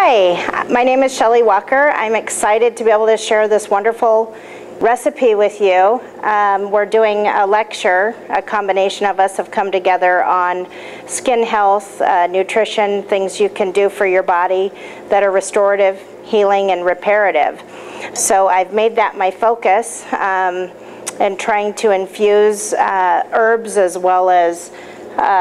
Hi, my name is Shelly Walker. I'm excited to be able to share this wonderful recipe with you. We're doing a lecture. A combination of us have come together on skin health, nutrition, things you can do for your body that are restorative, healing, and reparative. So I've made that my focus and trying to infuse herbs as well as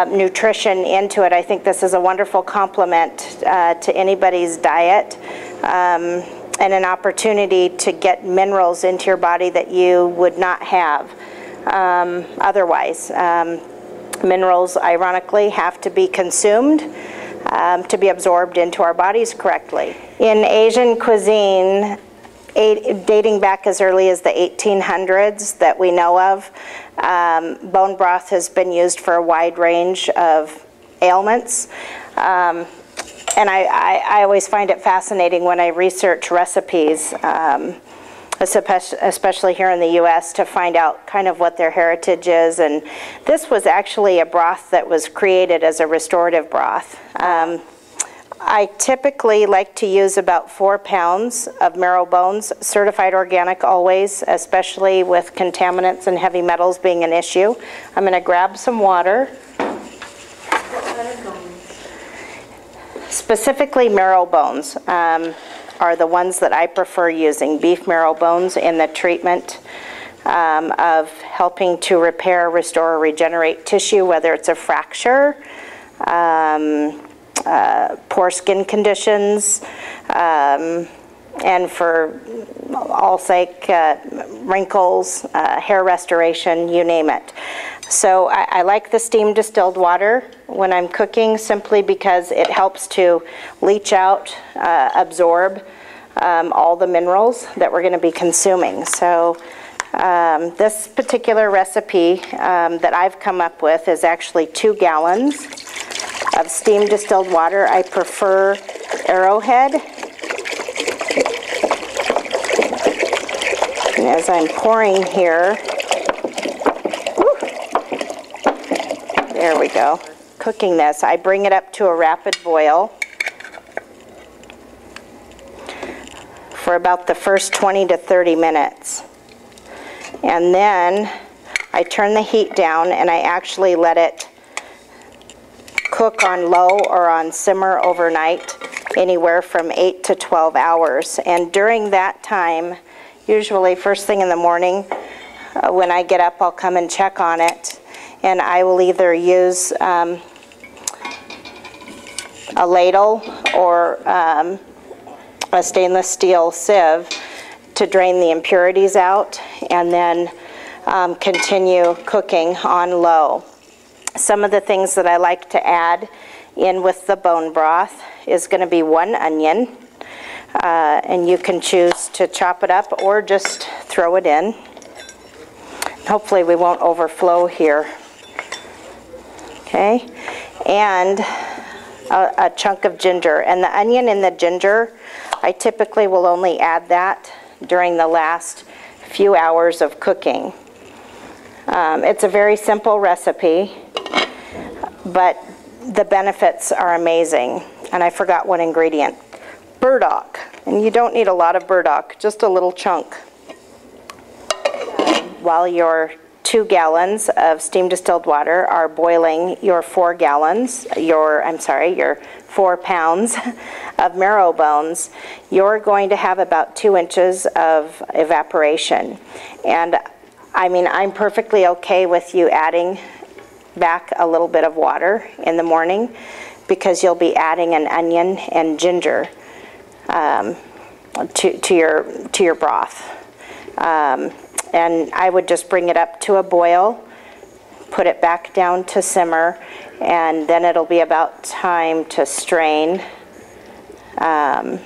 nutrition into it. I think this is a wonderful complement to anybody's diet and an opportunity to get minerals into your body that you would not have otherwise. Minerals, ironically, have to be consumed to be absorbed into our bodies correctly. In Asian cuisine, dating back as early as the 1800s that we know of, bone broth has been used for a wide range of ailments. And I always find it fascinating when I research recipes, especially here in the U.S., to find out kind of what their heritage is. And this was actually a broth that was created as a restorative broth. I typically like to use about 4 pounds of marrow bones, certified organic always, especially with contaminants and heavy metals being an issue. I'm going to grab some water. Specifically marrow bones are the ones that I prefer using, beef marrow bones in the treatment of helping to repair, restore, or regenerate tissue, whether it's a fracture, poor skin conditions, and for all sake, wrinkles, hair restoration, you name it. So I like the steam distilled water when I'm cooking simply because it helps to leach out, absorb all the minerals that we're going to be consuming. So this particular recipe that I've come up with is actually 2 gallons of steam distilled water. I prefer Arrowhead. And as I'm pouring here, there we go. Cooking this, I bring it up to a rapid boil for about the first 20 to 30 minutes. And then I turn the heat down and I actually let it cook on low or on simmer overnight, anywhere from 8 to 12 hours. And during that time, usually first thing in the morning, when I get up, I'll come and check on it. And I will either use a ladle or a stainless steel sieve to drain the impurities out, and then continue cooking on low. Some of the things that I like to add in with the bone broth is going to be 1 onion, and you can choose to chop it up or just throw it in. Hopefully we won't overflow here. Okay, and a chunk of ginger. And the onion and the ginger, I typically will only add that during the last few hours of cooking. It's a very simple recipe, but the benefits are amazing. And I forgot one ingredient, burdock. And you don't need a lot of burdock, just a little chunk. While your 2 gallons of steam distilled water are boiling your 4 gallons, your 4 pounds of marrow bones, you're going to have about 2 inches of evaporation. And I mean, I'm perfectly okay with you adding back a little bit of water in the morning because you'll be adding an onion and ginger to your broth. And I would just bring it up to a boil, put it back down to simmer, and then it'll be about time to strain and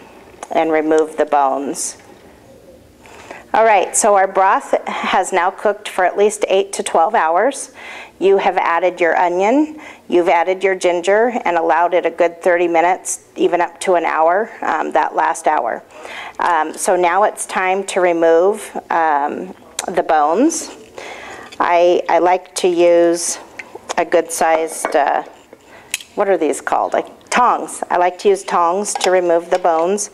remove the bones. All right, so our broth has now cooked for at least 8 to 12 hours. You have added your onion, you've added your ginger, and allowed it a good 30 minutes, even up to an hour, that last hour. So now it's time to remove the bones. I like to use a good-sized, what are these called? Like tongs. I like to use tongs to remove the bones.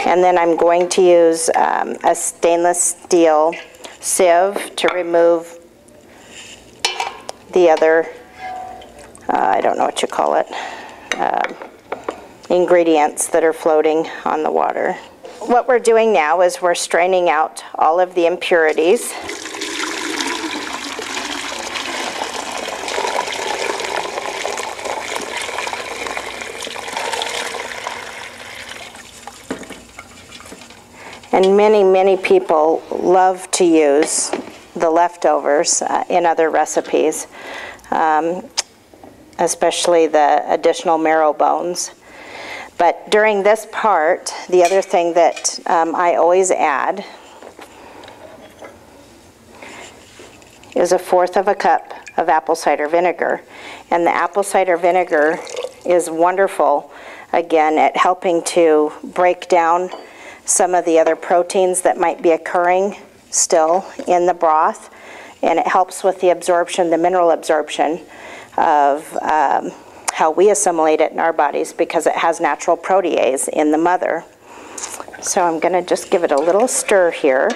And then I'm going to use a stainless steel sieve to remove the other, I don't know what you call it, ingredients that are floating on the water. What we're doing now is we're straining out all of the impurities. And many, many people love to use the leftovers in other recipes, especially the additional marrow bones. But during this part, the other thing that I always add is 1/4 cup of apple cider vinegar. And the apple cider vinegar is wonderful, again, at helping to break down some of the other proteins that might be occurring still in the broth, and it helps with the absorption, the mineral absorption of how we assimilate it in our bodies, because it has natural protease in the mother. So I'm going to just give it a little stir here,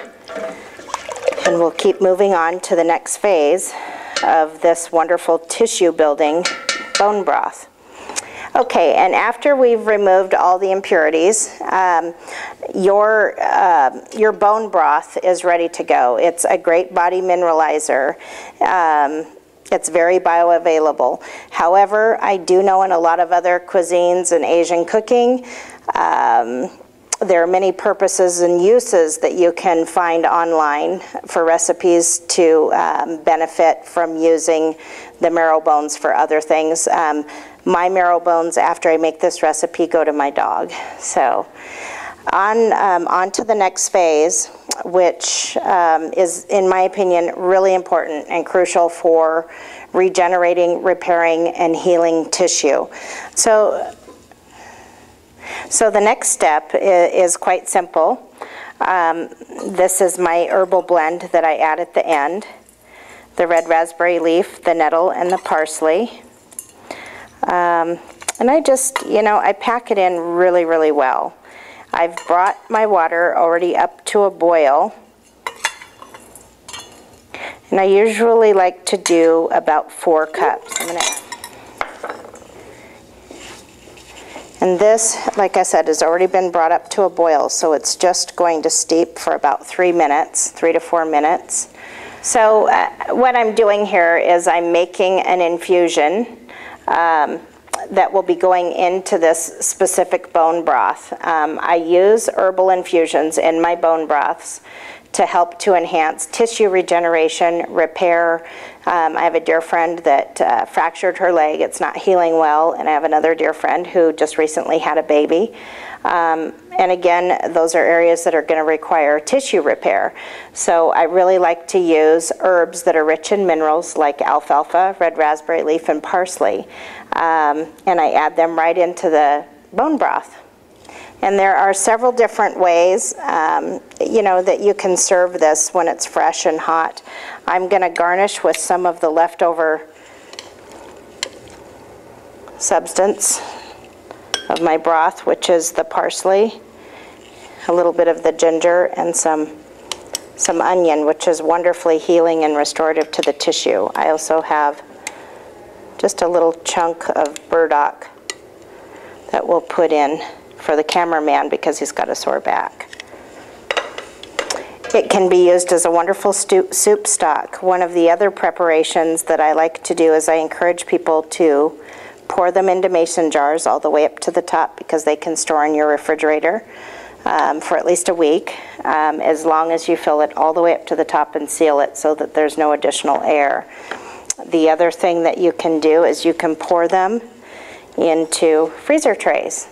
and we'll keep moving on to the next phase of this wonderful tissue building bone broth. Okay, and after we've removed all the impurities, your bone broth is ready to go. It's a great body mineralizer. It's very bioavailable. However, I do know in a lot of other cuisines and Asian cooking, there are many purposes and uses that you can find online for recipes to benefit from using the marrow bones for other things. My marrow bones, after I make this recipe, go to my dog. So on to the next phase, which is, in my opinion, really important and crucial for regenerating, repairing, and healing tissue. So the next step is quite simple. This is my herbal blend that I add at the end. The red raspberry leaf, the nettle, and the parsley. And I just, I pack it in really, really well. I've brought my water already up to a boil. And I usually like to do about 4 cups. And this, like I said, has already been brought up to a boil, so it's just going to steep for about 3 minutes, 3 to 4 minutes. So what I'm doing here is I'm making an infusion that will be going into this specific bone broth. I use herbal infusions in my bone broths to help to enhance tissue regeneration, repair. I have a dear friend that fractured her leg. It's not healing well, and I have another dear friend who just recently had a baby. And again, those are areas that are going to require tissue repair. So I really like to use herbs that are rich in minerals like alfalfa, red raspberry leaf, and parsley. And I add them right into the bone broth. And there are several different ways, that you can serve this when it's fresh and hot. I'm going to garnish with some of the leftover substance of my broth, which is the parsley, a little bit of the ginger, and some onion, which is wonderfully healing and restorative to the tissue. I also have just a little chunk of burdock that we'll put in for the cameraman because he's got a sore back. It can be used as a wonderful soup stock. One of the other preparations that I like to do is I encourage people to pour them into mason jars all the way up to the top, because they can store in your refrigerator for at least a week, as long as you fill it all the way up to the top and seal it so that there's no additional air. The other thing that you can do is you can pour them into freezer trays,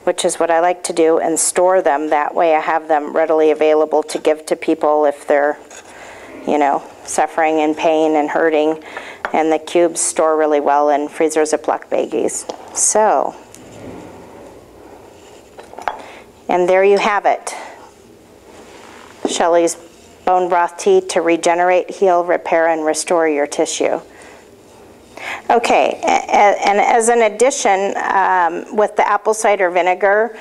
which is what I like to do, and store them. That way I have them readily available to give to people if they're, suffering in pain and hurting. And the cubes store really well in freezer Ziploc baggies. So, and there you have it. Shelly's bone broth tea to regenerate, heal, repair, and restore your tissue. Okay, and as an addition, with the apple cider vinegar,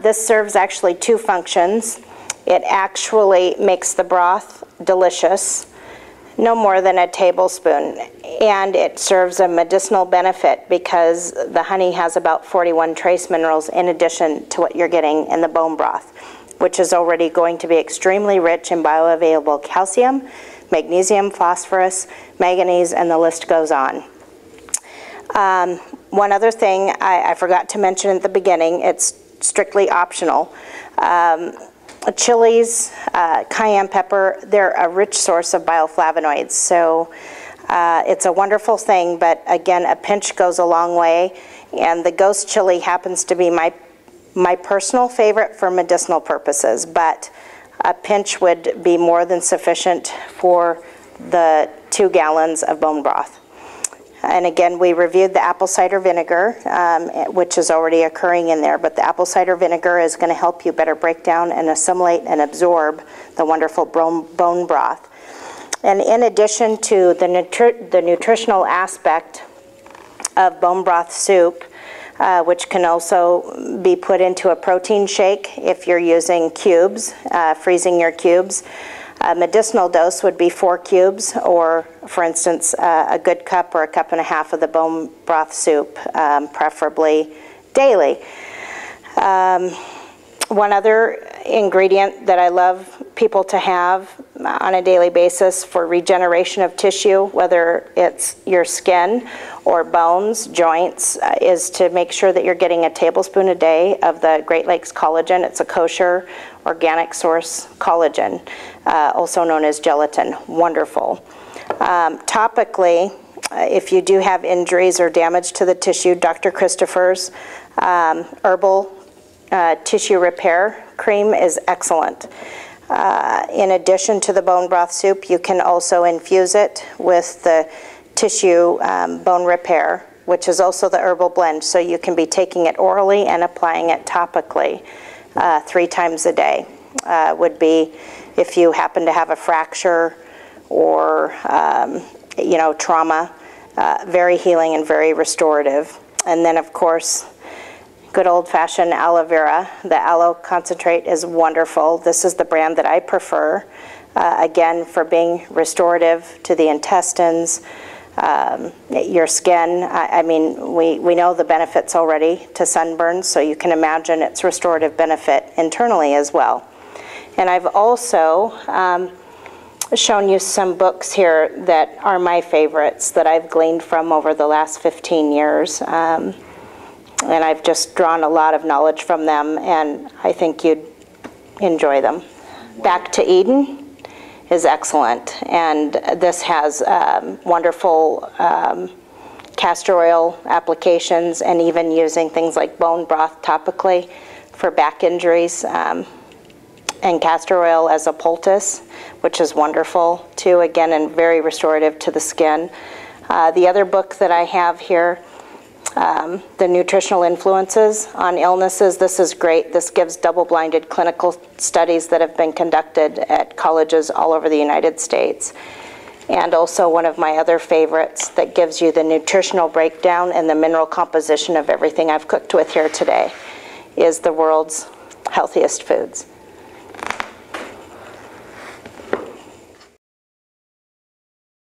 this serves actually two functions. It actually makes the broth delicious, no more than a tablespoon, and it serves a medicinal benefit because the honey has about 41 trace minerals in addition to what you're getting in the bone broth, which is already going to be extremely rich in bioavailable calcium, magnesium, phosphorus, manganese, and the list goes on. One other thing I forgot to mention at the beginning, it's strictly optional. Chilies, cayenne pepper, they're a rich source of bioflavonoids, so it's a wonderful thing, but again, a pinch goes a long way, and the ghost chili happens to be my personal favorite for medicinal purposes, but a pinch would be more than sufficient for the 2 gallons of bone broth. And again, we reviewed the apple cider vinegar, which is already occurring in there, but the apple cider vinegar is going to help you better break down and assimilate and absorb the wonderful bone broth. And in addition to the nutritional aspect of bone broth soup, which can also be put into a protein shake if you're using cubes, freezing your cubes. A medicinal dose would be 4 cubes, or for instance, a good cup or a cup and a half of the bone broth soup, preferably daily. One other ingredient that I love people to have on a daily basis for regeneration of tissue, whether it's your skin or bones, joints, is to make sure that you're getting a tablespoon a day of the Great Lakes collagen. It's a kosher, organic source collagen, also known as gelatin. Wonderful. Topically, if you do have injuries or damage to the tissue, Dr. Christopher's herbal tissue repair cream is excellent. In addition to the bone broth soup, you can also infuse it with the tissue bone repair, which is also the herbal blend, so you can be taking it orally and applying it topically 3 times a day. Would be if you happen to have a fracture or trauma, very healing and very restorative. And then of course, good old-fashioned aloe vera. The aloe concentrate is wonderful. This is the brand that I prefer, again, for being restorative to the intestines, your skin. I mean, we know the benefits already to sunburns, so you can imagine its restorative benefit internally as well. And I've also shown you some books here that are my favorites that I've gleaned from over the last 15 years. And I've just drawn a lot of knowledge from them, and I think you'd enjoy them. Back to Eden is excellent, and this has wonderful castor oil applications, and even using things like bone broth topically for back injuries, and castor oil as a poultice, which is wonderful too, again, and very restorative to the skin. The other book that I have here, the nutritional influences on illnesses. This is great. This gives double-blinded clinical studies that have been conducted at colleges all over the United States. And also one of my other favorites that gives you the nutritional breakdown and the mineral composition of everything I've cooked with here today is The World's Healthiest Foods.